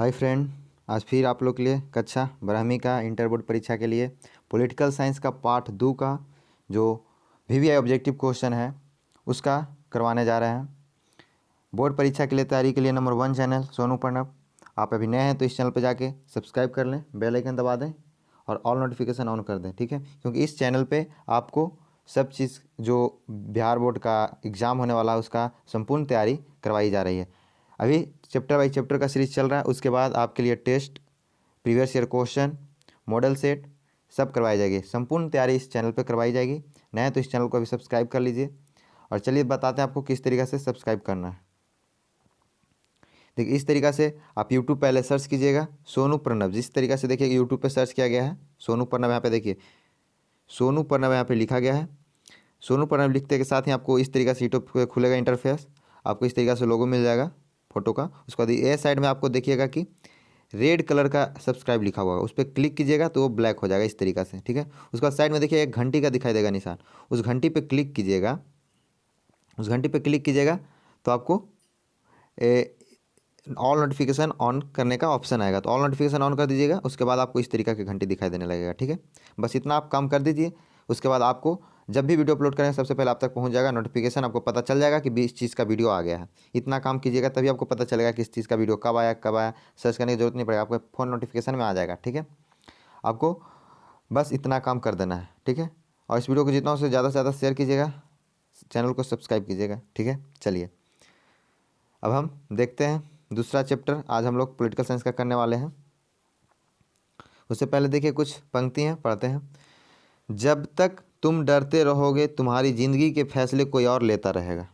Hi friend, आज फिर आप लोग के लिए कक्षा 12वीं का इंटर बोर्ड परीक्षा के लिए पॉलिटिकल साइंस का पार्ट 2 का जो वीवीआई ऑब्जेक्टिव क्वेश्चन है उसका करवाने जा रहे हैं। बोर्ड परीक्षा के लिए तैयारी के लिए नंबर 1 चैनल सोनू प्रणव। आप अभी नए हैं तो इस चैनल पर जाके सब्सक्राइब कर लें, बेल आइकन दबा दें और ऑल नोटिफिकेशन ऑन कर दें, ठीक है। क्योंकि इस चैनल पे आपको सब चीज़ जो बिहार बोर्ड का एग्ज़ाम होने वाला है उसका संपूर्ण तैयारी करवाई जा रही है। अभी चैप्टर बाई चैप्टर का सीरीज चल रहा है, उसके बाद आपके लिए test, previous year question, model set सब करवाई जाएगी। संपूर्ण तैयारी इस चैनल पर करवाई जाएगी। नए तो इस चैनल को अभी सब्सक्राइब कर लीजिए। और चलिए बताते हैं आपको किस तरीक़े से सब्सक्राइब करना है। देखिए, इस तरीक़ा से आप यूट्यूब पहले सर्च कीजिएगा सोनू प्रणव। जिस तरीक़े से देखिए यूट्यूब पे सर्च किया गया है सोनू प्रणव, यहाँ पे देखिए सोनू प्रणव यहाँ पे लिखा गया है। सोनू प्रणव लिखते के साथ ही आपको इस तरीक़े से यूट्यूब पे खुलेगा इंटरफेस। आपको इस तरीक़े से लोगो मिल जाएगा फोटो का। उसके बाद ये साइड में आपको देखिएगा कि रेड कलर का सब्सक्राइब लिखा हुआ है, उस पर क्लिक कीजिएगा तो वो ब्लैक हो जाएगा इस तरीक़े से, ठीक है। उसके बाद साइड में देखिए एक घंटी का दिखाई देगा निशान, उस घंटी पे क्लिक कीजिएगा। उस घंटी पे क्लिक कीजिएगा तो आपको ऑल नोटिफिकेशन ऑन करने का ऑप्शन आएगा, तो ऑल नोटिफिकेशन ऑन कर दीजिएगा। उसके बाद आपको इस तरीक़ा की घंटी दिखाई देने लगेगा, ठीक है। बस इतना आप काम कर दीजिए। उसके बाद आपको जब भी वीडियो अपलोड करेंगे सबसे पहले आप तक पहुंच जाएगा नोटिफिकेशन, आपको पता चल जाएगा कि इस चीज़ का वीडियो आ गया है। इतना काम कीजिएगा तभी आपको पता चलेगा कि इस चीज़ का वीडियो कब आया। सर्च करने की जरूरत नहीं पड़ेगा, आपको फ़ोन नोटिफिकेशन में आ जाएगा, ठीक है। आपको बस इतना काम कर देना है, ठीक है। और इस वीडियो को जितना हो ज़्यादा से ज़्यादा शेयर कीजिएगा, चैनल को सब्सक्राइब कीजिएगा, ठीक है। चलिए अब हम देखते हैं दूसरा चैप्टर। आज हम लोग पॉलिटिकल साइंस का करने वाले हैं। उससे पहले देखिए कुछ पंक्तियाँ पढ़ते हैं। जब तक तुम डरते रहोगे तुम्हारी ज़िंदगी के फैसले कोई और लेता रहेगा।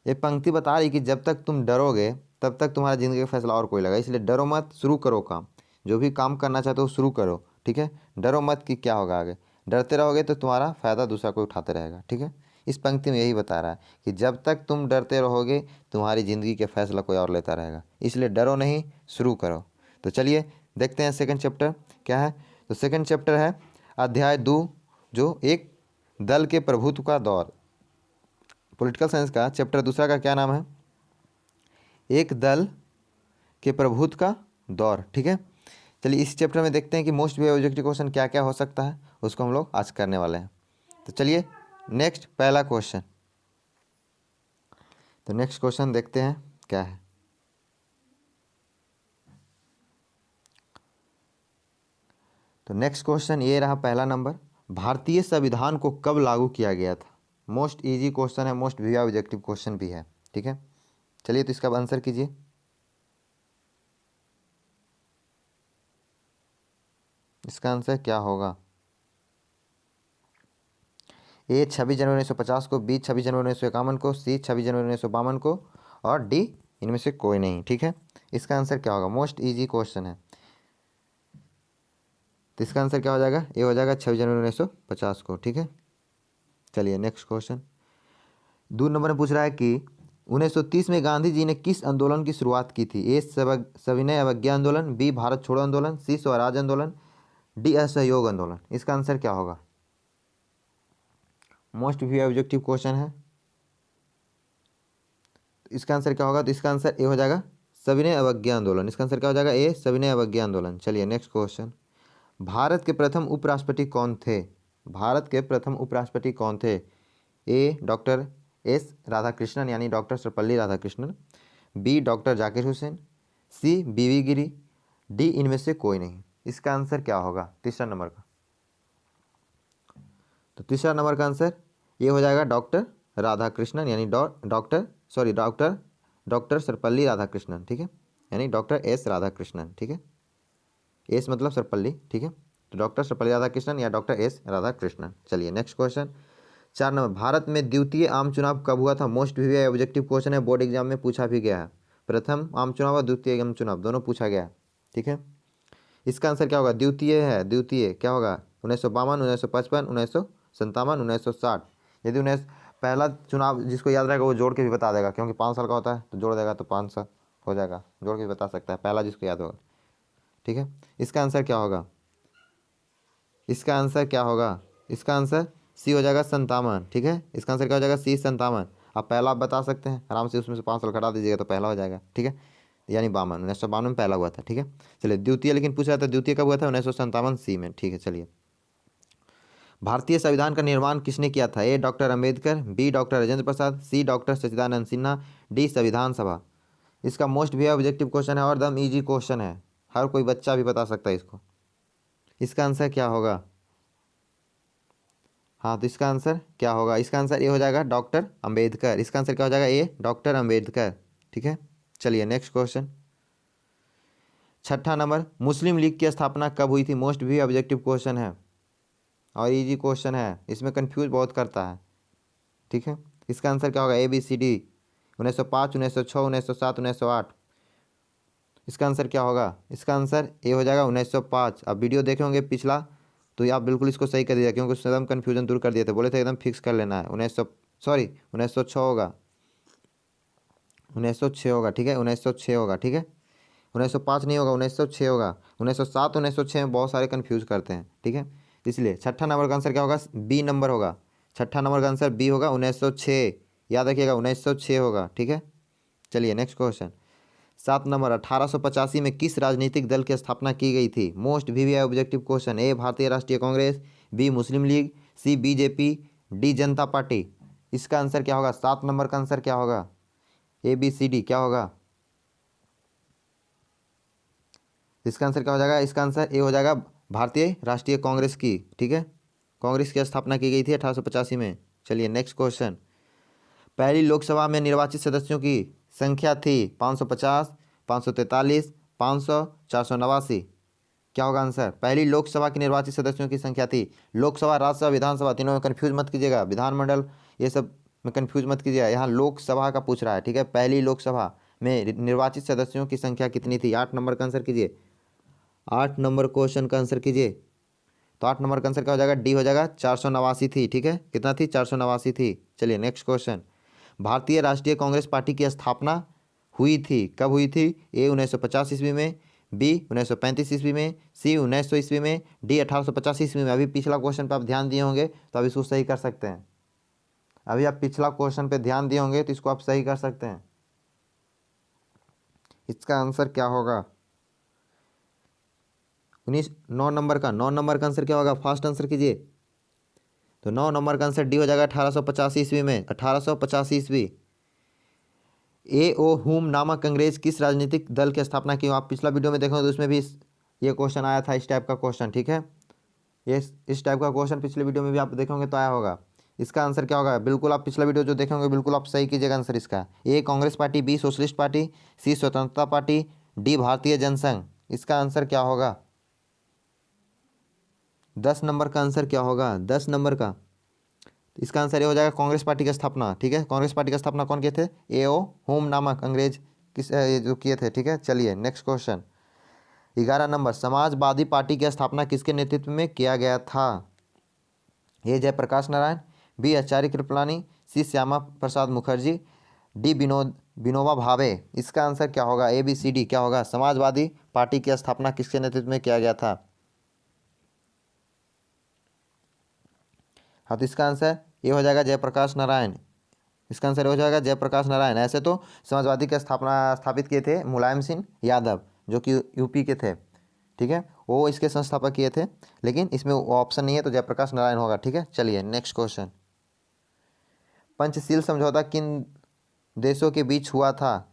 ये पंक्ति बता रही कि जब तक तुम डरोगे तब तक तुम्हारा ज़िंदगी का फैसला और कोई लेगा। इसलिए डरो मत, शुरू करो काम। जो भी काम करना चाहते हो शुरू करो, ठीक है। डरो मत कि क्या होगा आगे। डरते रहोगे तो तुम्हारा फ़ायदा दूसरा कोई उठाते रहेगा, ठीक है। इस पंक्ति में यही बता रहा है कि जब तक तुम डरते रहोगे तुम्हारी ज़िंदगी के फैसला कोई और लेता रहेगा। इसलिए डरो नहीं, शुरू करो। तो चलिए देखते हैं सेकंड चैप्टर क्या है। तो सेकंड चैप्टर है अध्याय 2, जो एक दल के प्रभुत्व का दौर। पॉलिटिकल साइंस का चैप्टर दूसरा का क्या नाम है? एक दल के प्रभुत्व का दौर, ठीक है। चलिए इस चैप्टर में देखते हैं कि मोस्ट वी ऑब्जेक्टिव क्वेश्चन क्या क्या हो सकता है, उसको हम लोग आज करने वाले हैं। तो चलिए नेक्स्ट पहला क्वेश्चन। तो नेक्स्ट क्वेश्चन देखते हैं क्या है। तो नेक्स्ट क्वेश्चन ये रहा पहला नंबर। भारतीय संविधान को कब लागू किया गया था? मोस्ट इजी क्वेश्चन है, मोस्ट वी ऑब्जेक्टिव क्वेश्चन भी है, ठीक है। चलिए तो इसका आंसर कीजिए। इसका आंसर क्या होगा? ए 26 जनवरी 1950 को, बी 26 जनवरी 1951 को, सी 26 जनवरी 1952 को और डी इनमें से कोई नहीं, ठीक है। इसका आंसर क्या होगा? मोस्ट इजी क्वेश्चन है। तो इसका आंसर क्या हो जाएगा? ये हो जाएगा 26 जनवरी 1950 को, ठीक है। चलिए नेक्स्ट क्वेश्चन। 2 नंबर में पूछ रहा है कि 1930 में गांधी जी ने किस आंदोलन की शुरुआत की थी? ए सविनय अवज्ञा आंदोलन, बी भारत छोड़ो आंदोलन, सी स्वराज आंदोलन, डी असहयोग आंदोलन। इसका आंसर क्या होगा? मोस्ट वी ऑब्जेक्टिव क्वेश्चन है। इसका आंसर क्या होगा? तो इसका आंसर ए हो जाएगा सविनय अवज्ञा आंदोलन। इसका आंसर क्या हो जाएगा? ए सविनय अवज्ञा आंदोलन। चलिए नेक्स्ट क्वेश्चन। भारत के प्रथम उपराष्ट्रपति कौन थे? भारत के प्रथम उपराष्ट्रपति कौन थे? ए डॉक्टर एस राधाकृष्णन यानी doctor Sarvepalli Radhakrishnan, B doctor Zakir Hussain, C V V Giri, D इनमें से कोई नहीं। इसका आंसर क्या होगा तीसरा नंबर का? तो तीसरा नंबर का आंसर ये हो जाएगा डॉक्टर राधाकृष्णन यानी डॉक्टर सर्वपल्ली राधाकृष्णन, ठीक है। यानी डॉक्टर एस राधाकृष्णन, ठीक है। एस मतलब सर्वपल्ली, ठीक है। तो डॉक्टर सर्वपल्ली राधाकृष्णन या डॉक्टर एस राधाकृष्णन। चलिए नेक्स्ट क्वेश्चन 4 नंबर। भारत में द्वितीय आम चुनाव कब हुआ था? मोस्ट वी ऑब्जेक्टिव क्वेश्चन है, बोर्ड एग्जाम में पूछा भी गया है। प्रथम आम चुनाव और द्वितीय आम चुनाव दोनों पूछा गया है, ठीक है। इसका आंसर क्या होगा? द्वितीय है, द्वितीय क्या होगा? 1952, 1955, 1957, 1960। यदि पहला चुनाव जिसको याद रहेगा वो जोड़ के भी बता देगा, क्योंकि 5 साल का होता है तो जोड़ देगा तो 5 साल हो जाएगा, जोड़ के भी बता सकता है पहला जिसको याद होगा, ठीक है। इसका आंसर क्या होगा? इसका आंसर क्या होगा? इसका आंसर सी हो जाएगा 57, ठीक है। इसका आंसर क्या हो जाएगा? सी 57। आप पहला आप बता सकते हैं आराम से, उसमें से 5 साल घटा दीजिएगा तो पहला हो जाएगा, ठीक है। यानी 1952 में पहला हुआ था। ठीक है, चलिए द्वितीय लेकिन पूछा था, द्वितीय कब हुआ था? 1957 सी में। ठीक है, चलिए भारतीय संविधान का निर्माण किसने किया था? A doctor Ambedkar, B doctor Rajendra Prasad, C doctor Sachchidananda Sinha, D संविधान सभा। इसका मोस्ट भी ऑब्जेक्टिव क्वेश्चन है और दम इजी क्वेश्चन है, हर कोई बच्चा भी बता सकता है इसको। इसका आंसर क्या होगा? हाँ, तो इसका आंसर क्या होगा? इसका आंसर ए हो जाएगा डॉक्टर अंबेडकर। इसका आंसर क्या हो जाएगा? ए डॉक्टर अंबेडकर। ठीक है, चलिए नेक्स्ट क्वेश्चन, छठा नंबर, मुस्लिम लीग की स्थापना कब हुई थी? मोस्ट भी ऑब्जेक्टिव क्वेश्चन है और इजी क्वेश्चन है, इसमें कंफ्यूज बहुत करता है। ठीक है, इसका आंसर क्या होगा? A B C D, 1905, 1906, 1907, 1908। इसका आंसर क्या होगा? इसका आंसर ए हो जाएगा 1905। अब वीडियो देखे होंगे पिछला, तो ये आप बिल्कुल इसको सही कर दिया, क्योंकि उसने एकदम कन्फ्यूजन दूर कर दिए थे, बोले थे एकदम फिक्स कर लेना है। 1906 होगा, 1906 होगा। ठीक है, 1906 होगा। ठीक है, 1905 नहीं होगा, 1906 होगा। 1907, 1906 में बहुत सारे कन्फ्यूज करते हैं। ठीक है, इसलिए छठा नंबर का आंसर क्या होगा? बी नंबर होगा। छठा नंबर का आंसर बी होगा, 1906। याद रखिएगा, 1906 होगा। ठीक है, चलिए नेक्स्ट क्वेश्चन, 7 नंबर, 1885 में किस राजनीतिक दल की स्थापना की गई थी? Most VVI objective question. A Bharatiya Rashtriya Congress, B Muslim League, C BJP, D Janata party. इसका आंसर क्या होगा? 7 नंबर का आंसर क्या होगा? ए बी सी डी क्या होगा? इसका आंसर क्या हो जाएगा? इसका आंसर ए हो जाएगा भारतीय राष्ट्रीय कांग्रेस की। ठीक है, कांग्रेस की स्थापना की गई थी 1885 में। चलिए नेक्स्ट क्वेश्चन, पहली लोकसभा में निर्वाचित सदस्यों की संख्या थी 550, 543, 500, 489। क्या होगा आंसर? पहली लोकसभा की निर्वाचित सदस्यों की संख्या थी, लोकसभा, राज्यसभा, विधानसभा, तीनों में कन्फ्यूज मत कीजिएगा, विधानमंडल ये सब में कन्फ्यूज मत कीजिएगा, यहाँ लोकसभा का पूछ रहा है। ठीक है, पहली लोकसभा में निर्वाचित सदस्यों की संख्या कितनी थी? 8 नंबर का आंसर कीजिए, 8 नंबर क्वेश्चन का आंसर कीजिए। तो 8 नंबर का आंसर क्या हो जाएगा? डी हो जाएगा, 489 थी। ठीक है, कितना थी? 489 थी। चलिए नेक्स्ट क्वेश्चन, भारतीय राष्ट्रीय कांग्रेस पार्टी की स्थापना हुई थी, कब हुई थी? ए 1950 ईस्वी में, बी 1935 ईस्वी में, सी 1900 ईस्वी में, डी 1850 ईस्वी में। अभी पिछला क्वेश्चन पे आप ध्यान दिए होंगे तो आप इसको सही कर सकते हैं। अभी आप पिछला क्वेश्चन पे ध्यान दिए होंगे तो इसको आप सही कर सकते हैं। इसका आंसर क्या होगा? 9 नंबर का, 9 नंबर का आंसर क्या होगा? फास्ट आंसर कीजिए। तो 9 नंबर का आंसर डी हो जाएगा, 1885 ईस्वी में, 1885 ईस्वी। ए ओ हुम नामक अंग्रेज किस राजनीतिक दल की स्थापना की? आप पिछला वीडियो में देखोगे तो उसमें भी ये क्वेश्चन आया था, इस टाइप का क्वेश्चन। ठीक है, ये इस टाइप का क्वेश्चन पिछले वीडियो में भी आप देखोगे तो आया होगा। इसका आंसर क्या होगा? बिल्कुल आप पिछला वीडियो जो देखेंगे बिल्कुल आप सही कीजिएगा आंसर इसका। A Congress party, B socialist party, C स्वतंत्रता पार्टी, डी भारतीय जनसंघ। इसका आंसर क्या होगा? 10 नंबर का आंसर क्या होगा? 10 नंबर का, इसका आंसर ये हो जाएगा कांग्रेस पार्टी की स्थापना। ठीक है, कांग्रेस पार्टी की स्थापना कौन किए थे? एओ होम नामक अंग्रेज ये जो किए थे। ठीक है, चलिए next question, 11 number, Samajwadi party की स्थापना किसके नेतृत्व में किया गया था? ए जयप्रकाश नारायण, बी आचार्य कृपलानी, सी श्यामा प्रसाद मुखर्जी, डी विनोबा भावे। इसका आंसर क्या होगा? ए बी सी डी क्या होगा? समाजवादी पार्टी की स्थापना किसके नेतृत्व में किया गया था? हाँ, तो इसका आंसर ये हो जाएगा जयप्रकाश नारायण। इसका आंसर हो जाएगा जयप्रकाश नारायण। ऐसे तो समाजवादी की स्थापित किए थे मुलायम सिंह यादव, जो कि यूपी के थे। ठीक है, वो इसके संस्थापक किए थे, लेकिन इसमें वो ऑप्शन नहीं है तो जयप्रकाश नारायण होगा। ठीक है, चलिए नेक्स्ट क्वेश्चन, पंचशील समझौता किन देशों के बीच हुआ था?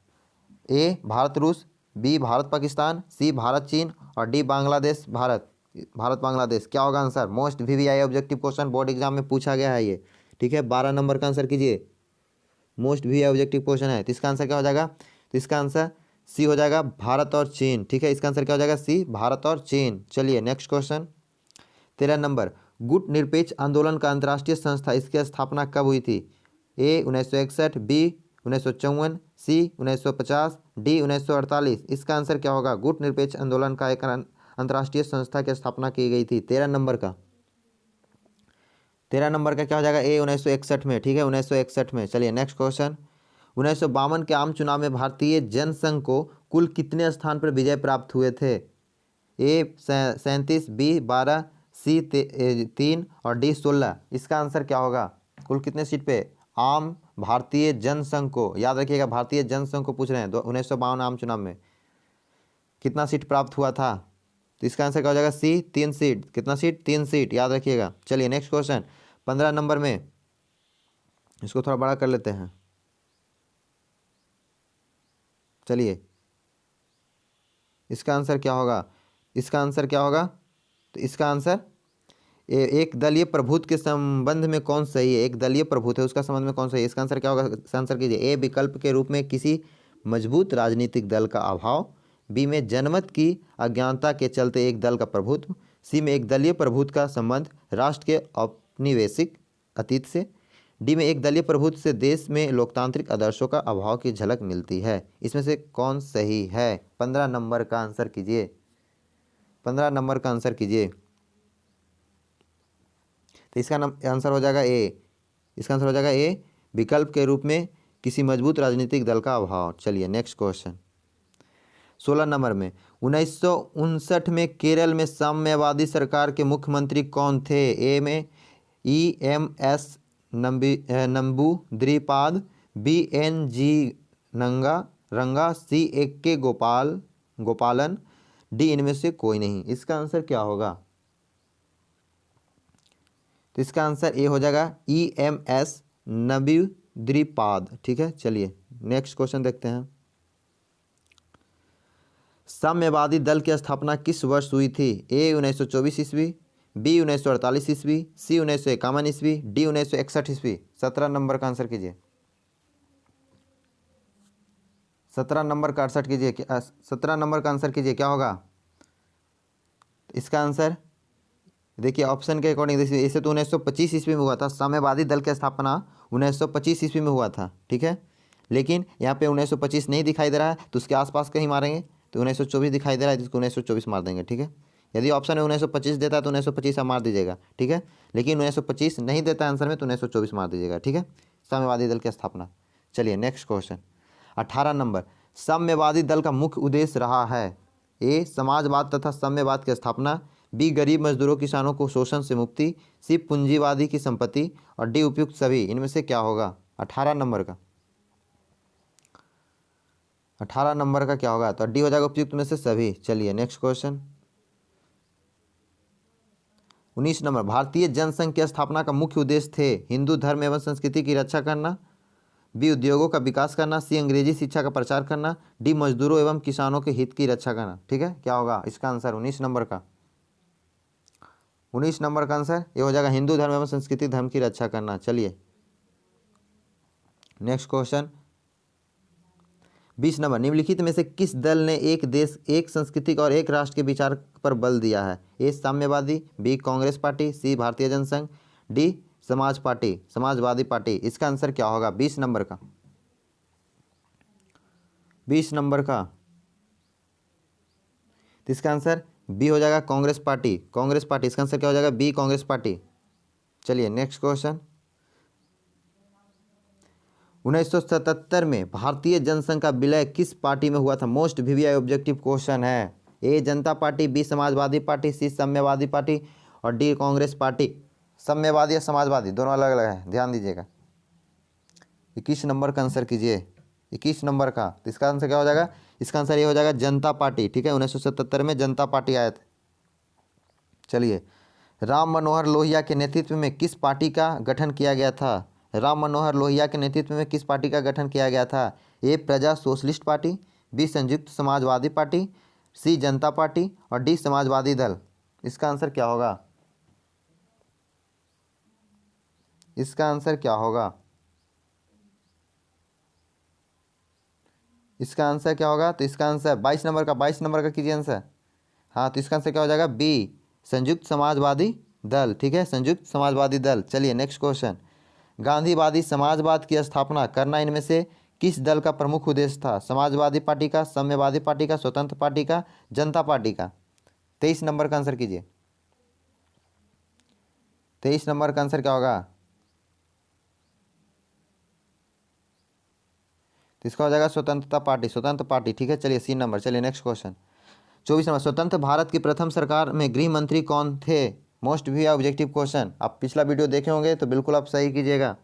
ए भारत रूस, बी भारत पाकिस्तान, सी भारत चीन, और डी बांग्लादेश भारत। भारत बांग्लादेश क्या होगा answer? Most VVI objective question, board exam में पूछा गया है ये। ठीक है, 12 नंबर का आंसर कीजिए, मोस्ट वी ऑब्जेक्टिव क्वेश्चन है। तो इसका आंसर क्या हो जाएगा? तो इसका आंसर सी हो जाएगा, भारत और चीन। ठीक है, इसका आंसर क्या हो जाएगा? सी भारत और चीन। चलिए नेक्स्ट क्वेश्चन, 13 नंबर, गुट निरपेक्ष आंदोलन का अंतर्राष्ट्रीय संस्था इसकी स्थापना कब हुई थी? ए 1961, बी 1954, सी 1950, डी 1948। इसका आंसर क्या होगा? गुट निरपेक्ष आंदोलन का एक अंतर्राष्ट्रीय संस्था की स्थापना की गई थी 13 नंबर का। 13 नंबर का क्या हो जाएगा? ए 1961 में। ठीक है, 1961 में। चलिए नेक्स्ट क्वेश्चन, 1952 के आम चुनाव में भारतीय जनसंघ को कुल कितने स्थान पर विजय प्राप्त हुए थे? ए 37, बी 12, सी 3 और डी 16। इसका आंसर क्या होगा? कुल कितने सीट पे आम भारतीय जनसंघ को, याद रखिएगा भारतीय जनसंघ को पूछ रहे हैं। 1952 आम चुनाव में कितना सीट प्राप्त हुआ था? तो इसका आंसर क्या हो जाएगा? सी, 3 सीट। कितना सीट? 3 सीट, याद रखिएगा। चलिए नेक्स्ट क्वेश्चन 15 नंबर में, इसको थोड़ा बड़ा कर लेते हैं। चलिए इसका आंसर क्या होगा? इसका आंसर क्या होगा? तो इसका आंसर एक दलीय प्रभुत्व के संबंध में कौन सही है? एक दलीय प्रभुत्व है उसका संबंध में कौन सही है? इसका आंसर क्या होगा? इसका आंसर कीजिए। ए, विकल्प के रूप में किसी मजबूत राजनीतिक दल का अभाव। बी में जनमत की अज्ञानता के चलते एक दल का प्रभुत्व। सी में एक दलीय प्रभुत्व का संबंध राष्ट्र के औपनिवेशिक अतीत से। डी में एक दलीय प्रभुत्व से देश में लोकतांत्रिक आदर्शों का अभाव की झलक मिलती है। इसमें से कौन सही है? 15 नंबर का आंसर कीजिए। 15 नंबर का आंसर कीजिए। तो इसका आंसर हो जाएगा ए। इसका आंसर हो जाएगा ए, विकल्प के रूप में किसी मजबूत राजनीतिक दल का अभाव। चलिए नेक्स्ट क्वेश्चन 16 नंबर में, 1959 में केरल में साम्यवादी सरकार के मुख्यमंत्री कौन थे? ए में EMS नंबूद्रिपाद, BNG रंगा, सी AK गोपालन, डी इनमें से कोई नहीं। इसका आंसर क्या होगा? तो इसका आंसर ए हो जाएगा EMS नंबूद्रिपाद। ठीक है, चलिए नेक्स्ट क्वेश्चन देखते हैं। साम्यवादी दल की स्थापना किस वर्ष हुई थी? ए 1924 ईस्वी, बी 1948 ईस्वी, सी 1951 ईस्वी, डी 1961 ईस्वी। 17 नंबर का आंसर कीजिए। 17 नंबर का आंसर कीजिए। 17 नंबर का आंसर कीजिए, क्या होगा इसका आंसर? देखिए ऑप्शन के अकॉर्डिंग देखिए, इसे तो 1925 ईस्वी में हुआ था। साम्यवादी दल की स्थापना 1925 ईस्वी में हुआ था। ठीक है, लेकिन यहाँ पे 1925 नहीं दिखाई दे रहा है, तो उसके आसपास कहीं मारेंगे तो 1924 दिखाई दे रहा है, जिसको 1924 मार देंगे। ठीक है, यदि ऑप्शन में 1925 देता है तो 1925 आप मार दीजिएगा। ठीक है, लेकिन 1925 नहीं देता है आंसर में तो 1924 मार दीजिएगा। ठीक है, साम्यवादी दल की स्थापना। चलिए नेक्स्ट क्वेश्चन 18 नंबर, साम्यवादी दल का मुख्य उद्देश्य रहा है? ए, समाजवाद तथा साम्यवाद की स्थापना, बी, गरीब मजदूरों किसानों को शोषण से मुक्ति, सी, पूंजीवादी की संपत्ति, और डी, उपयुक्त सभी। इनमें से क्या होगा? 18 नंबर का 18 नंबर का क्या होगा? तो डी हो जाएगा, उपयुक्त में से सभी। चलिए नेक्स्ट क्वेश्चन 19 नंबर, भारतीय जनसंघ की स्थापना का मुख्य उद्देश्य थे? हिंदू धर्म एवं संस्कृति की रक्षा करना, बी, उद्योगों का विकास करना, सी, अंग्रेजी शिक्षा का प्रचार करना, डी, मजदूरों एवं किसानों के हित की रक्षा करना। ठीक है, क्या होगा इसका आंसर 19 नंबर का? 19 नंबर का आंसर ये हो जाएगा, हिंदू धर्म एवं संस्कृति धर्म की रक्षा करना। चलिए नेक्स्ट क्वेश्चन 20 नंबर, निम्नलिखित में से किस दल ने एक देश एक संस्कृति और एक राष्ट्र के विचार पर बल दिया है? ए, साम्यवादी, बी, कांग्रेस पार्टी, सी, भारतीय जनसंघ, डी, समाजवादी पार्टी। इसका आंसर क्या होगा 20 नंबर का? 20 नंबर का तो इसका आंसर बी हो जाएगा, कांग्रेस पार्टी। कांग्रेस पार्टी, इसका आंसर क्या हो जाएगा? B, Congress party. चलिए नेक्स्ट क्वेश्चन 1977 में भारतीय जनसंघ का विलय किस पार्टी में हुआ था? मोस्ट वीवीआई ऑब्जेक्टिव क्वेश्चन है। ए, जनता पार्टी, बी, समाजवादी पार्टी, सी, साम्यवादी पार्टी, और डी, कांग्रेस पार्टी। साम्यवादी या समाजवादी दोनों अलग अलग है, ध्यान दीजिएगा। 21 नंबर का आंसर कीजिए। 21 नंबर का तो इसका आंसर क्या हो जाएगा? इसका आंसर ये हो जाएगा, जनता पार्टी। ठीक है, 1977 में जनता पार्टी आए थे। चलिए, राम मनोहर लोहिया के नेतृत्व में किस पार्टी का गठन किया गया था? राम मनोहर लोहिया के नेतृत्व में किस पार्टी का गठन किया गया था? ए, प्रजा सोशलिस्ट पार्टी, बी, संयुक्त समाजवादी पार्टी, सी, जनता पार्टी, और डी, समाजवादी दल। इसका आंसर क्या होगा? इसका आंसर क्या होगा? इसका आंसर क्या होगा? तो इसका आंसर 22 नंबर का, 22 नंबर का कीजिए आंसर। हाँ, तो इसका आंसर क्या हो जाएगा? बी, संयुक्त समाजवादी दल। ठीक है, संयुक्त समाजवादी दल। चलिए नेक्स्ट क्वेश्चन, गांधीवादी समाजवाद की स्थापना करना इनमें से किस दल का प्रमुख उद्देश्य था? समाजवादी पार्टी का, साम्यवादी पार्टी का, स्वतंत्र पार्टी का, जनता पार्टी का। 23 नंबर का आंसर कीजिए। 23 नंबर का आंसर क्या होगा? तो इसका हो जाएगा स्वतंत्रता पार्टी, स्वतंत्र पार्टी। ठीक है, चलिए सी नंबर। चलिए नेक्स्ट क्वेश्चन 24 नंबर, स्वतंत्र भारत की प्रथम सरकार में गृह मंत्री कौन थे? मोस्ट भी ऑब्जेक्टिव क्वेश्चन। आप पिछला वीडियो देखे होंगे तो बिल्कुल आप सही कीजिएगा।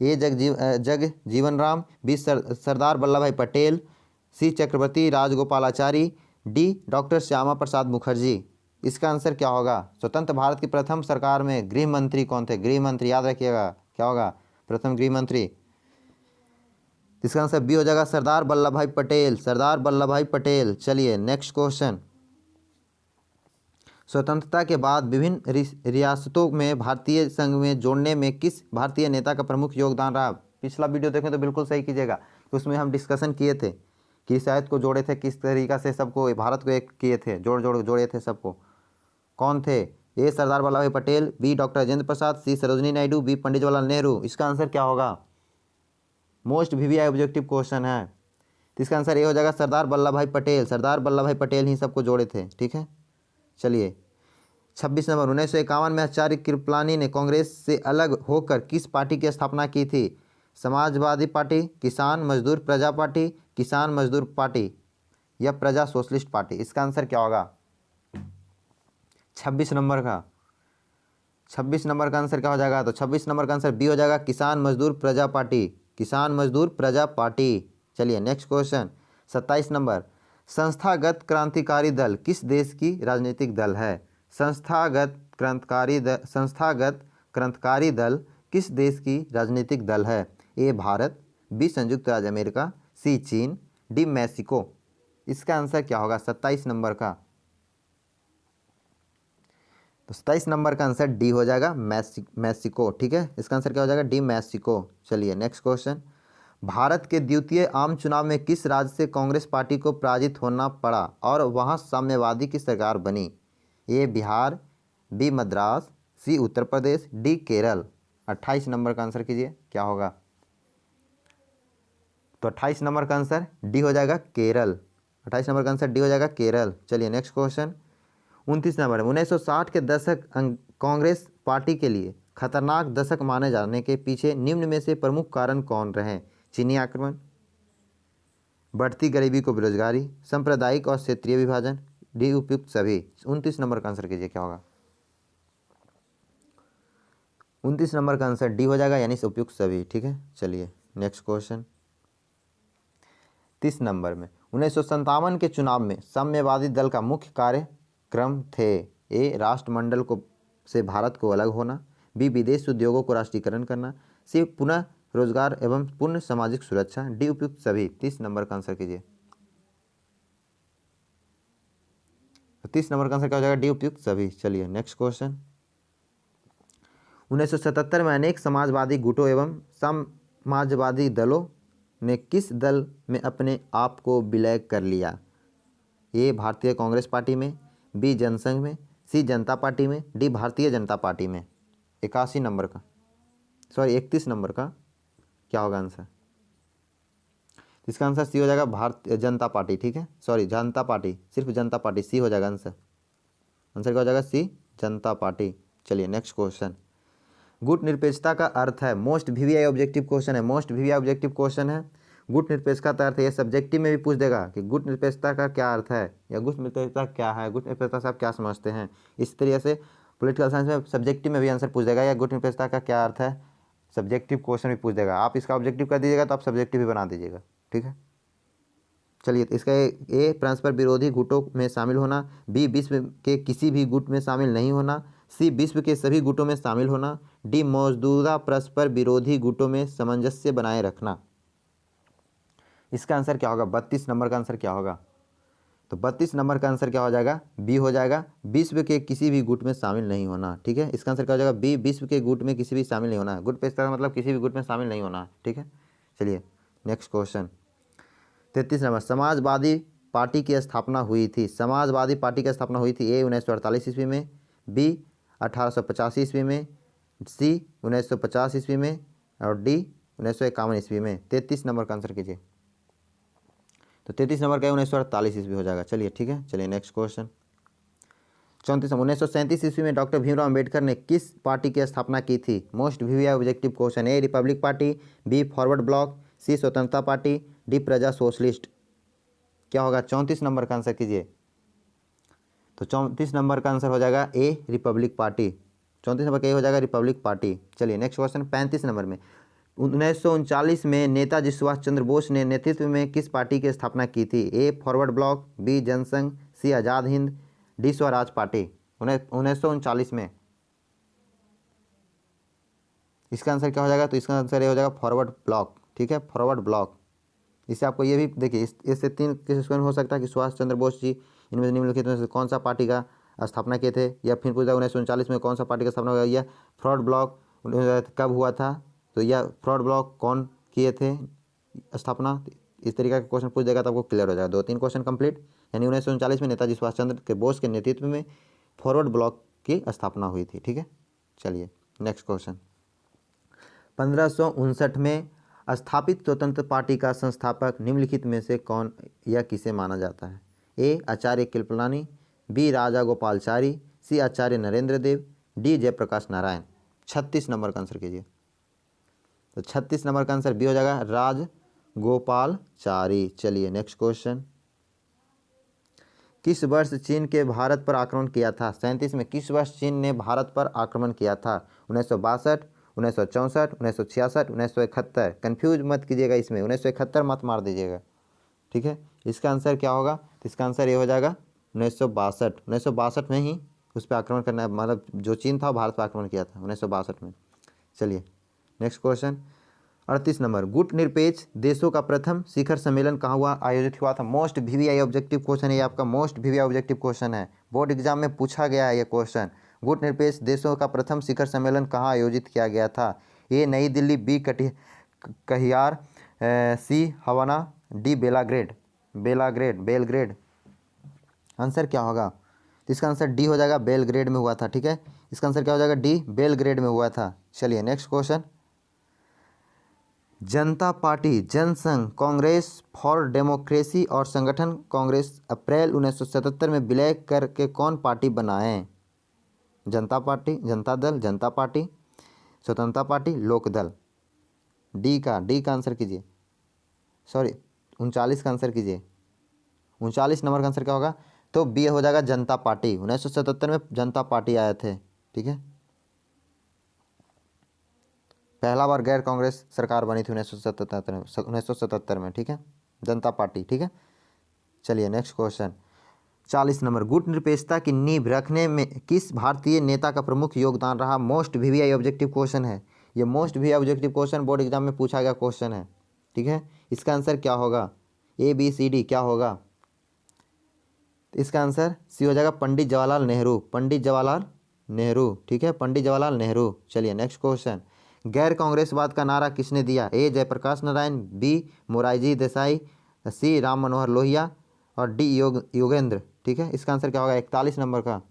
ए जगजीवन राम, बी सरदार वल्लभ भाई पटेल, सी चक्रवर्ती राजगोपालाचारी, डी डॉक्टर श्यामा प्रसाद मुखर्जी। इसका आंसर क्या होगा? स्वतंत्र भारत की प्रथम सरकार में गृह मंत्री कौन थे? गृह मंत्री याद रखिएगा, क्या होगा? प्रथम गृह मंत्री। इसका आंसर बी हो जाएगा सरदार वल्लभ भाई पटेल, सरदार वल्लभ भाई पटेल। चलिए नेक्स्ट क्वेश्चन। स्वतंत्रता के बाद विभिन्न रियासतों में भारतीय संघ में जोड़ने में किस भारतीय नेता का प्रमुख योगदान रहा? पिछला वीडियो देखें तो बिल्कुल सही कीजिएगा, उसमें हम डिस्कशन किए थे कि शायद को जोड़े थे, किस तरीका से सबको भारत को एक किए थे, जोड़े थे सबको। कौन थे? ए सरदार वल्लभ भाई पटेल, बी डॉक्टर राजेंद्र प्रसाद, सी सरोजिनी नायडू, बी पंडित जवाहरलाल नेहरू। इसका आंसर क्या होगा? मोस्ट वीवीआई ऑब्जेक्टिव क्वेश्चन है, तो इसका आंसर ए हो जाएगा सरदार वल्लभ भाई पटेल। सरदार वल्लभ भाई पटेल ही सबको जोड़े थे, ठीक है। चलिए 26 नंबर, 1951 में आचार्य कृपलानी ने कांग्रेस से अलग होकर किस पार्टी की स्थापना की थी? समाजवादी पार्टी, किसान मजदूर प्रजा पार्टी, किसान मजदूर पार्टी या प्रजा सोशलिस्ट पार्टी। इसका आंसर क्या होगा? 26 नंबर का 26 नंबर का आंसर क्या हो जाएगा? तो 26 नंबर का आंसर बी हो जाएगा किसान मजदूर प्रजा पार्टी, किसान मजदूर प्रजा पार्टी। चलिए नेक्स्ट क्वेश्चन 27 नंबर, संस्थागत क्रांतिकारी दल किस देश की राजनीतिक दल है? संस्थागत क्रांतिकारी दल किस देश की राजनीतिक दल है? ए भारत, बी संयुक्त राज्य अमेरिका, सी चीन, डी मैक्सिको। इसका आंसर क्या होगा 27 नंबर का? तो 27 नंबर का आंसर डी हो जाएगा मैक्सिको, ठीक है। इसका आंसर क्या हो जाएगा? D Mexico. चलिए नेक्स्ट क्वेश्चन, भारत के द्वितीय आम चुनाव में किस राज्य से कांग्रेस पार्टी को पराजित होना पड़ा और वहां साम्यवादी की सरकार बनी? ए बिहार, बी मद्रास, सी उत्तर प्रदेश, डी केरल। 28 नंबर का आंसर कीजिए, क्या होगा? तो 28 नंबर का आंसर डी हो जाएगा केरल। 28 नंबर का आंसर डी हो जाएगा केरल। चलिए नेक्स्ट क्वेश्चन 29 नंबर, 1960 के दशक कांग्रेस पार्टी के लिए खतरनाक दशक माने जाने के पीछे निम्न में से प्रमुख कारण कौन रहे? चीनी आक्रमण, बढ़ती गरीबी को बेरोजगारी, सांप्रदायिक और क्षेत्रीय विभाजन, डी उपयुक्त सभी। 29 नंबर का आंसर कीजिए, क्या होगा? 29 नंबर का आंसर डी हो जाएगा, यानी उपयुक्त सभी, ठीक है। चलिए नेक्स्ट क्वेश्चन 30 नंबर में, 1957 के चुनाव में साम्यवादी दल का मुख्य कार्यक्रम थे? ए राष्ट्रमंडल को से भारत को अलग होना, बी विदेश उद्योगों को राष्ट्रीयकरण करना, सी पुनः रोजगार एवं पूर्ण सामाजिक सुरक्षा, डी उपयुक्त सभी। 30 नंबर का आंसर कीजिए। 30 नंबर का आंसर क्या हो जाएगा? डी उपयुक्त सभी। चलिए नेक्स्ट क्वेश्चन 1977 में अनेक समाजवादी गुटों एवं समाजवादी दलों ने किस दल में अपने आप को विलय कर लिया? ए भारतीय कांग्रेस पार्टी में, बी जनसंघ में, सी जनता पार्टी में, डी भारतीय जनता पार्टी में। 31 नंबर का क्या होगा आंसर? इसका आंसर सी हो जाएगा भारतीय जनता पार्टी, ठीक है। जनता पार्टी, सिर्फ जनता पार्टी, सी हो जाएगा आंसर। आंसर क्या हो जाएगा? सी जनता पार्टी। चलिए नेक्स्ट क्वेश्चन, गुट निरपेक्षता का अर्थ है? मोस्ट वीवीआई ऑब्जेक्टिव क्वेश्चन है, मोस्ट वीवीआई ऑब्जेक्टिव क्वेश्चन है। गुट निरपेक्षता का अर्थ है, ये सब्जेक्टिव में भी पूछ देगा कि गुट निरपेक्षता का क्या अर्थ है या गुट निरपेक्षता क्या है, गुट निरपेक्षता से आप क्या समझते हैं। इस तरीके से पॉलिटिकल साइंस में सब्जेक्टिव में भी आंसर पूछ देगा, या गुट निरपेक्षता का क्या अर्थ है, सब्जेक्टिव क्वेश्चन भी पूछ देगा। आप इसका ऑब्जेक्टिव कर दीजिएगा तो आप सब्जेक्टिव भी बना दीजिएगा, ठीक है। चलिए तो इसका ए परस्पर विरोधी गुटों में शामिल होना, बी विश्व के किसी भी गुट में शामिल नहीं होना, सी विश्व के सभी गुटों में शामिल होना, डी मौजूदा परस्पर विरोधी गुटों में सामंजस्य बनाए रखना। इसका आंसर क्या होगा? 32 नंबर का आंसर क्या होगा? तो 32 नंबर का आंसर क्या हो जाएगा? बी हो जाएगा, विश्व के किसी भी गुट में शामिल नहीं होना, ठीक है। इसका आंसर क्या हो जाएगा? बी, विश्व के गुट में किसी भी शामिल नहीं होना। गुट पेशा का मतलब किसी भी गुट में शामिल नहीं होना, ठीक है। चलिए next question 33 number, Samajwadi party की स्थापना हुई थी? समाजवादी पार्टी की स्थापना हुई थी ए 1948 ईस्वी में, बी 1885 ईस्वी में, सी 1950 ईस्वी में और डी 1951 ईस्वी में। 33 नंबर का आंसर कीजिए। तो 33 नंबर का 1948 ईस्वी हो जाएगा। चलिए ठीक है। चलिए नेक्स्ट क्वेश्चन 34 1937 ईस्वी में डॉक्टर भीमराव अम्बेडकर ने किस पार्टी की स्थापना की थी? Most VVI objective question. A republic party, B forward bloc, C स्वतंत्रता पार्टी, डी प्रजा सोशलिस्ट। क्या होगा? 34 नंबर का आंसर कीजिए। तो 34 नंबर का आंसर हो जाएगा ए रिपब्लिक पार्टी। 34 नंबर का ए हो जाएगा रिपब्लिक पार्टी। चलिए नेक्स्ट क्वेश्चन 35 नंबर में 1939 में नेताजी सुभाष चंद्र बोस ने नेतृत्व में किस पार्टी की स्थापना की थी? ए फॉरवर्ड ब्लॉक, बी जनसंघ, सी आज़ाद हिंद, डी स्वराज पार्टी। 1939 में। इसका आंसर क्या हो जाएगा? तो इसका आंसर ये हो जाएगा फॉरवर्ड ब्लॉक। ठीक है, फॉरवर्ड ब्लॉक। इससे आपको ये भी देखिए, इससे 3 क्वेश्चन हो सकता है कि सुभाष चंद्र बोस जी इनमें निम्नलिखित में से कौन सा पार्टी का स्थापना किए थे, या फिर पूछा 1939 में कौन सा पार्टी का स्थापना हुआ, या फ्रॉड ब्लॉक कब हुआ था, तो यह फ्रॉड ब्लॉक कौन किए थे स्थापना। इस तरीके का क्वेश्चन पूछ देगा तो आपको क्लियर हो जाएगा। 2-3 क्वेश्चन कंप्लीट। यानी 1939 में नेताजी सुभाष चंद्र के बोस के नेतृत्व में फॉरवर्ड ब्लॉक की स्थापना हुई थी। ठीक है, चलिए नेक्स्ट क्वेश्चन। 1559 में स्थापित स्वतंत्र पार्टी का संस्थापक निम्नलिखित में से कौन या किसे माना जाता है? ए आचार्य कृपलानी, बी राजा गोपालचारी, सी आचार्य नरेंद्र देव, डी जयप्रकाश नारायण। 36 नंबर का आंसर कीजिए। तो 36 नंबर का आंसर बी हो जाएगा राज गोपालचारी। चलिए नेक्स्ट क्वेश्चन। किस वर्ष चीन के भारत पर आक्रमण किया था? 37 में किस वर्ष चीन ने भारत पर आक्रमण किया था? 1962, 1964, 1966, 1971। कन्फ्यूज मत कीजिएगा इसमें, 1971 मत मार दीजिएगा। ठीक है, इसका आंसर क्या होगा? तो इसका आंसर ये हो जाएगा 1962। 1962 में ही उस पर आक्रमण करना, मतलब जो चीन था भारत पर आक्रमण किया था 1962 में। चलिए नेक्स्ट क्वेश्चन। 38 नंबर। गुट निरपेक्ष देशों का प्रथम शिखर सम्मेलन कहाँ हुआ, आयोजित हुआ था? मोस्ट वीवीआई ऑब्जेक्टिव क्वेश्चन है, ये आपका मोस्ट वीवीआई ऑब्जेक्टिव क्वेश्चन है, बोर्ड एग्जाम में पूछा गया है ये क्वेश्चन। गुट निरपेक्ष देशों का प्रथम शिखर सम्मेलन कहाँ आयोजित किया गया था? ए नई दिल्ली, बी कहियार, सी हवाना, डी बेलग्रेड। आंसर क्या होगा? तो इसका आंसर डी हो जाएगा, बेलग्रेड में हुआ था। ठीक है, इसका आंसर क्या हो जाएगा? डी, बेलग्रेड में हुआ था। चलिए next question. Janata party, Jan Sangh, Congress for democracy और संगठन कांग्रेस अप्रैल 1977 में विलय करके कौन पार्टी बनाए? जनता पार्टी, जनता दल, जनता पार्टी, स्वतंत्रता पार्टी, लोक दल। डी का आंसर कीजिए, सॉरी 39 का आंसर कीजिए। 39 नंबर का आंसर क्या होगा? तो बी हो जाएगा जनता पार्टी। 1977 में जनता पार्टी आए थे। ठीक है, पहला बार गैर कांग्रेस सरकार बनी थी 1977 में। ठीक है, जनता पार्टी। ठीक है, चलिए नेक्स्ट क्वेश्चन। 40 नंबर। गुट निरपेक्षता की नींव रखने में किस भारतीय नेता का प्रमुख योगदान रहा? मोस्ट वीवीआई ऑब्जेक्टिव क्वेश्चन है ये, most VVI objective question board exam में पूछा गया क्वेश्चन है। ठीक है, इसका आंसर क्या होगा? ए बी सी डी क्या होगा? इसका आंसर सी हो जाएगा पंडित जवाहरलाल नेहरू। पंडित जवाहरलाल नेहरू। ठीक है, पंडित जवाहरलाल नेहरू। चलिए नेक्स्ट क्वेश्चन। गैर कांग्रेसवाद का नारा किसने दिया? ए जयप्रकाश नारायण, बी मोरारजी देसाई, सी राम मनोहर लोहिया और डी योगेंद्र। ठीक है, इसका आंसर क्या होगा? 41 नंबर का।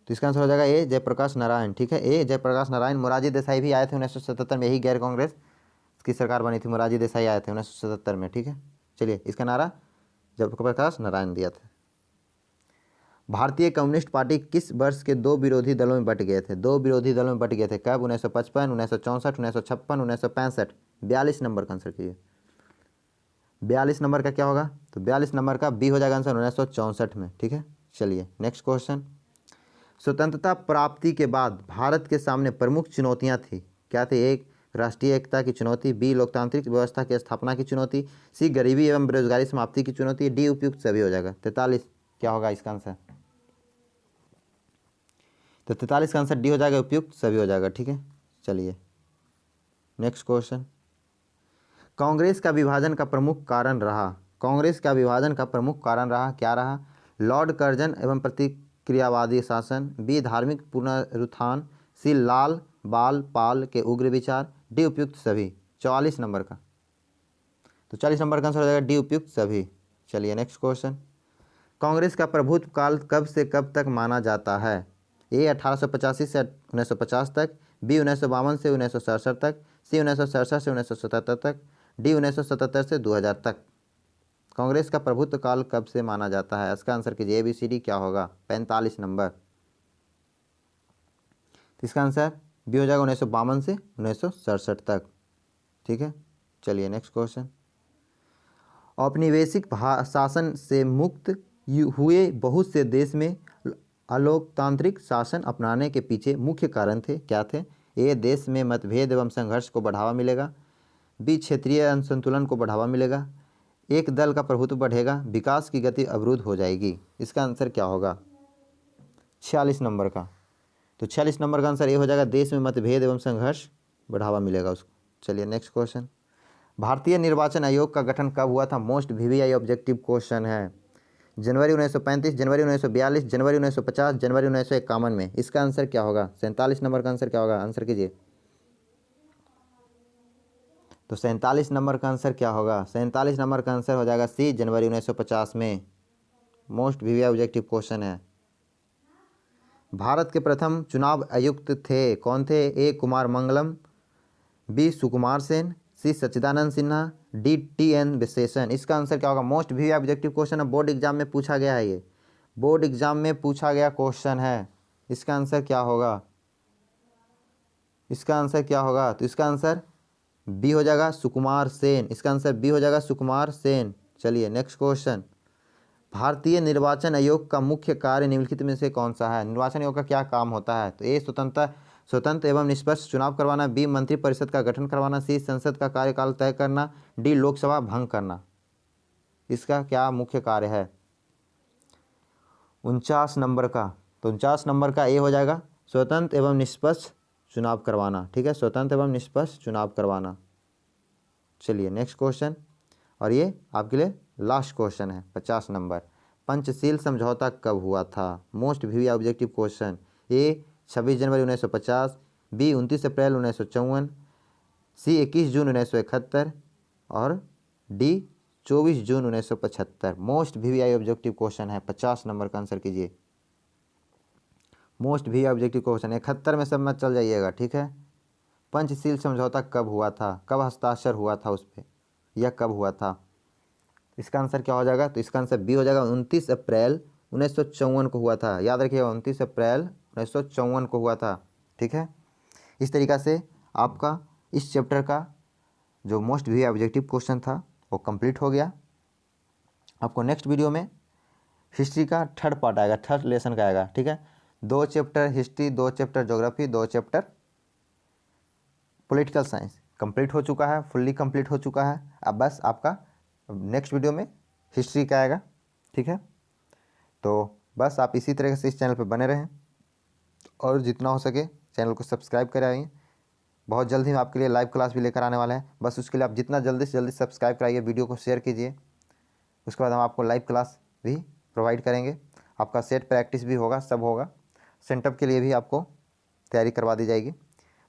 तो इसका आंसर हो जाएगा ए जयप्रकाश नारायण। ठीक है, ए जयप्रकाश नारायण। मोरारजी देसाई भी आए थे 1977 में, यही गैर कांग्रेस की सरकार बनी थी, मोरारजी देसाई आए थे 1977 में। ठीक है, चलिए इसका नारा जयप्रकाश नारायण दिया था। भारतीय कम्युनिस्ट पार्टी किस वर्ष के 2 विरोधी दलों में बट गए थे? 2 विरोधी दलों में बट गए थे कब? 1955, 1964, 1956, 1965। 42 नंबर का आंसर कीजिए। 42 नंबर का क्या होगा? तो 42 नंबर का बी हो जाएगा आंसर 1964 में। ठीक है, चलिए नेक्स्ट क्वेश्चन। स्वतंत्रता प्राप्ति के बाद भारत के सामने प्रमुख चुनौतियां थी, क्या थी? एक राष्ट्रीय एकता की चुनौती, बी लोकतांत्रिक व्यवस्था की स्थापना की चुनौती, सी गरीबी एवं बेरोजगारी समाप्ति की चुनौती, डी उपयुक्त सभी हो जाएगा। 43 क्या होगा इसका आंसर? तो 43 का आंसर डी हो जाएगा, उपयुक्त सभी हो जाएगा। ठीक है, चलिए नेक्स्ट क्वेश्चन। कांग्रेस का विभाजन का प्रमुख कारण रहा, कांग्रेस का विभाजन का प्रमुख कारण रहा, क्या रहा? लॉर्ड कर्जन एवं प्रतिक्रियावादी शासन, बी धार्मिक पुनरुत्थान, सी लाल बाल पाल के उग्र विचार, डी उपयुक्त सभी। 44 नंबर का। तो 40 नंबर का आंसर हो जाएगा डी उपयुक्त सभी। चलिए नेक्स्ट क्वेश्चन। कांग्रेस का प्रभुत्व काल कब से कब तक माना जाता है? ए 1885 से 1950 तक, बी 1952 से 1967 तक, सी 1967 से 1977 तक, डी 1977 से 2000 तक। कांग्रेस का प्रभुत्व काल कब से माना जाता है? इसका आंसर कीजिए, ए बी सी डी क्या होगा? 45 नंबर। इसका आंसर बी हो जाएगा 1952 से 1967 तक। ठीक है, चलिए नेक्स्ट क्वेश्चन। औपनिवेशिक शासन से मुक्त हुए बहुत से देश में अलोकतांत्रिक शासन अपनाने के पीछे मुख्य कारण थे, क्या थे? ए, देश में मतभेद एवं संघर्ष को बढ़ावा मिलेगा। बी, क्षेत्रीय असंतुलन को बढ़ावा मिलेगा। एक दल का प्रभुत्व बढ़ेगा, विकास की गति अवरुद्ध हो जाएगी। इसका आंसर क्या होगा 46 नंबर का? तो 46 नंबर का आंसर ये हो जाएगा, देश में मतभेद एवं संघर्ष बढ़ावा मिलेगा उसको। चलिए नेक्स्ट क्वेश्चन, भारतीय निर्वाचन आयोग का गठन कब हुआ था? मोस्ट वीवीआई ऑब्जेक्टिव क्वेश्चन है। जनवरी 1935, जनवरी 1942, जनवरी 1950, जनवरी 1951 में। इसका आंसर क्या होगा? 47 नंबर का आंसर क्या होगा? आंसर कीजिए। तो 47 नंबर का आंसर क्या होगा? 47 नंबर का आंसर हो जाएगा सी, जनवरी 1950 में। मोस्ट वीवीआई ऑब्जेक्टिव क्वेश्चन है। भारत के प्रथम चुनाव आयुक्त थे, कौन थे? ए, कुमार मंगलम, बी, सुकुमार सेन, सी, सच्चिदानंद सिन्हा, डी, टी.एन. विशेषण। इसका आंसर क्या होगा? मोस्ट वीवीआई ऑब्जेक्टिव क्वेश्चन है, बोर्ड एग्जाम में पूछा गया है, ये बोर्ड एग्जाम में पूछा गया क्वेश्चन है। इसका आंसर क्या होगा? इसका आंसर क्या होगा? तो इसका आंसर बी हो जाएगा, सुकुमार सेन। इसका आंसर बी हो जाएगा, सुकुमार सेन। चलिए नेक्स्ट क्वेश्चन, भारतीय निर्वाचन आयोग का मुख्य कार्य निम्नलिखित में से कौन सा है? निर्वाचन आयोग का क्या काम होता है? तो ए, स्वतंत्र एवं निष्पक्ष चुनाव करवाना, बी, मंत्रिपरिषद का गठन करवाना, सी, संसद का कार्यकाल तय करना, डी, लोकसभा भंग करना। इसका क्या मुख्य कार्य है 49 नंबर का? तो 49 नंबर का ए हो जाएगा, स्वतंत्र एवं निष्पक्ष चुनाव करवाना। ठीक है, स्वतंत्र एवं निष्पक्ष चुनाव करवाना। चलिए नेक्स्ट क्वेश्चन, और ये आपके लिए लास्ट क्वेश्चन है 50 नंबर, पंचशील समझौता कब हुआ था? Most VVI objective question. A, 26 जनवरी 1950, बी, 29 अप्रैल 1954, सी, 21 जून 1971 और डी, 24 जून 1975। मोस्ट वीवीआई ऑब्जेक्टिव क्वेश्चन है, 50 नंबर का आंसर कीजिए। मोस्ट वीवीआई ऑब्जेक्टिव क्वेश्चन 71 में सब मत चल जाइएगा, ठीक है। पंचशील समझौता कब हुआ था? कब हस्ताक्षर हुआ था उस पर, यह कब हुआ था? इसका आंसर क्या हो जाएगा? तो इसका आंसर बी हो जाएगा, 29 अप्रैल 1954 को हुआ था। याद रखिएगा, 29 अप्रैल 1954 को हुआ था। ठीक है, इस तरीक़ा से आपका इस चैप्टर का जो मोस्ट वीवीआई ऑब्जेक्टिव क्वेश्चन था वो कंप्लीट हो गया। आपको नेक्स्ट वीडियो में हिस्ट्री का थर्ड पार्ट आएगा, थर्ड लेसन का आएगा। ठीक है, 2 chapter history, 2 chapter geography, 2 chapter political science complete हो चुका है, फुल्ली कंप्लीट हो चुका है। अब बस आपका नेक्स्ट वीडियो में हिस्ट्री का आएगा। ठीक है, तो बस आप इसी तरह से इस चैनल पर बने रहें और जितना हो सके चैनल को सब्सक्राइब कराइए। बहुत जल्द ही आपके लिए लाइव क्लास भी लेकर आने वाला है। बस उसके लिए आप जितना जल्दी से जल्दी सब्सक्राइब कराइए, वीडियो को शेयर कीजिए। उसके बाद हम आपको लाइव क्लास भी प्रोवाइड करेंगे, आपका सेट प्रैक्टिस भी होगा, सब होगा। सेंटअप के लिए भी आपको तैयारी करवा दी जाएगी।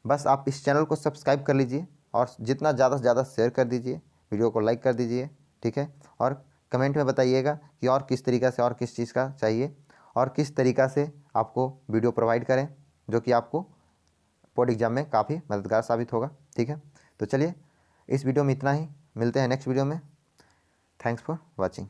बस आप इस चैनल को सब्सक्राइब कर लीजिए और जितना ज़्यादा से ज़्यादा शेयर कर दीजिए, वीडियो को लाइक कर दीजिए। ठीक है, और कमेंट में बताइएगा कि और किस तरीक़ा से और किस चीज़ का चाहिए और किस तरीक़ा से आपको वीडियो प्रोवाइड करें जो कि आपको बोर्ड एग्जाम में काफ़ी मददगार साबित होगा। ठीक है, तो चलिए इस वीडियो में इतना ही, मिलते हैं नेक्स्ट वीडियो में। Thanks for watching.